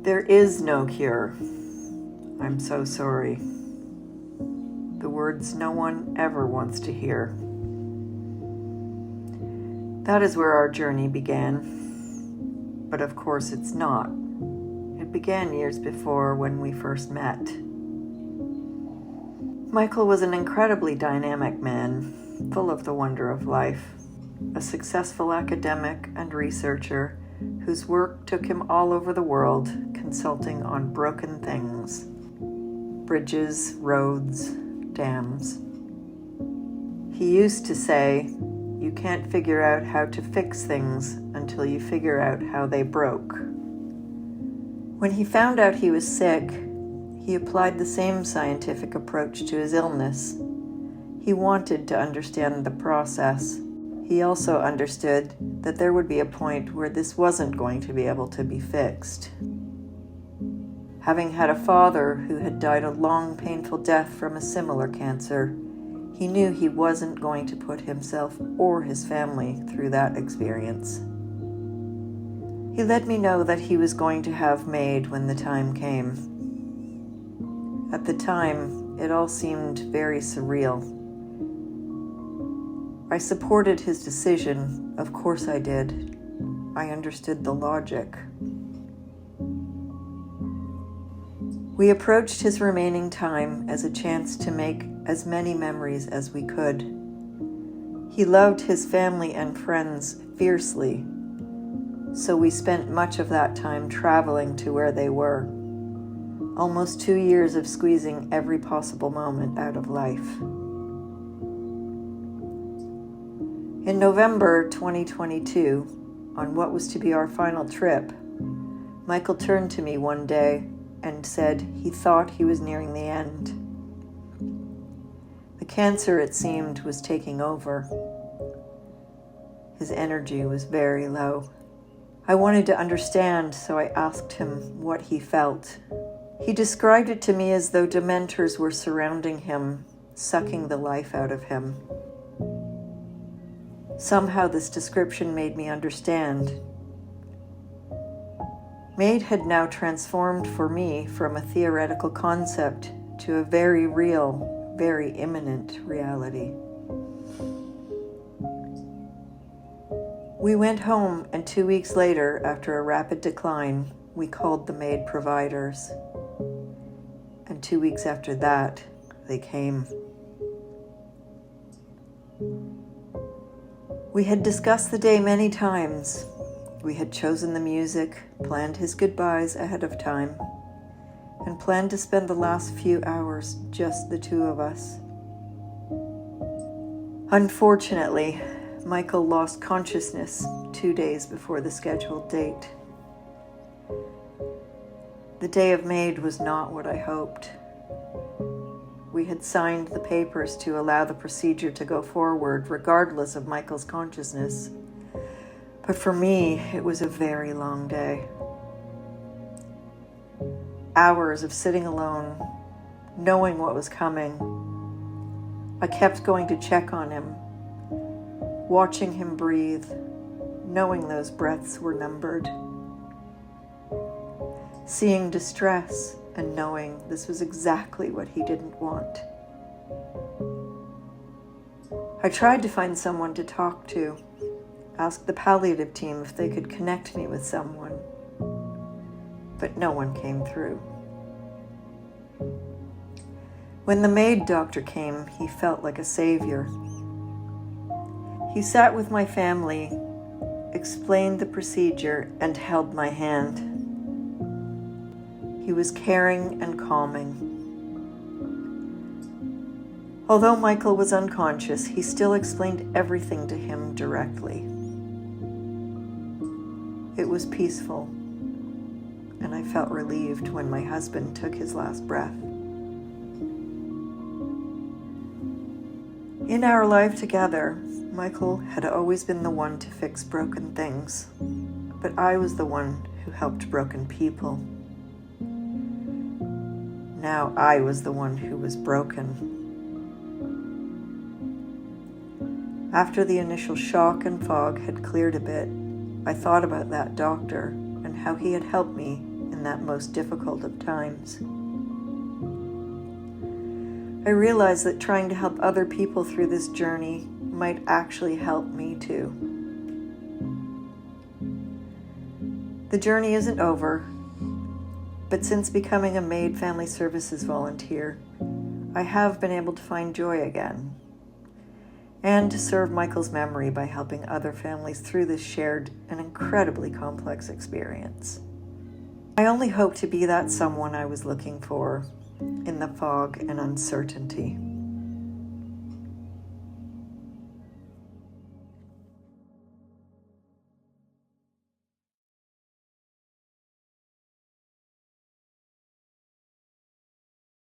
There is no cure. I'm so sorry. The words no one ever wants to hear. That is where our journey began. But of course it's not. It began years before when we first met. Michael was an incredibly dynamic man, full of the wonder of life, a successful academic and researcher whose work took him all over the world, consulting on broken things, bridges, roads, dams. He used to say, "You can't figure out how to fix things until you figure out how they broke." When he found out he was sick, he applied the same scientific approach to his illness. He wanted to understand the process. He also understood that there would be a point where this wasn't going to be able to be fixed. Having had a father who had died a long, painful death from a similar cancer, he knew he wasn't going to put himself or his family through that experience. He let me know that he was going to have MAID when the time came. At the time, it all seemed very surreal. I supported his decision, of course I did. I understood the logic. We approached his remaining time as a chance to make as many memories as we could. He loved his family and friends fiercely, so we spent much of that time traveling to where they were. Almost 2 years of squeezing every possible moment out of life. In November 2022, on what was to be our final trip, Michael turned to me one day and said he thought he was nearing the end. The cancer, it seemed, was taking over. His energy was very low. I wanted to understand, so I asked him what he felt. He described it to me as though dementors were surrounding him, sucking the life out of him. Somehow this description made me understand. MAID had now transformed for me from a theoretical concept to a very real, very imminent reality. We went home, and 2 weeks later, after a rapid decline, we called the MAID providers. And 2 weeks after that, they came. We had discussed the day many times. We had chosen the music, planned his goodbyes ahead of time, and planned to spend the last few hours just the two of us. Unfortunately, Michael lost consciousness 2 days before the scheduled date. The day of MAID was not what I hoped. We had signed the papers to allow the procedure to go forward regardless of Michael's consciousness. But for me, it was a very long day. Hours of sitting alone, knowing what was coming. I kept going to check on him, watching him breathe, knowing those breaths were numbered. Seeing distress and knowing this was exactly what he didn't want. I tried to find someone to talk to, asked the palliative team if they could connect me with someone, but no one came through. When the MAID doctor came, he felt like a savior. He sat with my family, explained the procedure, and held my hand. He was caring and calming. Although Michael was unconscious, he still explained everything to him directly. It was peaceful, and I felt relieved when my husband took his last breath. In our life together, Michael had always been the one to fix broken things, but I was the one who helped broken people. Now I was the one who was broken. After the initial shock and fog had cleared a bit, I thought about that doctor and how he had helped me in in that most difficult of times. I realized that trying to help other people through this journey might actually help me too. The journey isn't over, but since becoming a MAID Family Services volunteer, I have been able to find joy again, and to serve Michael's memory by helping other families through this shared and incredibly complex experience. I only hope to be that someone I was looking for in the fog and uncertainty.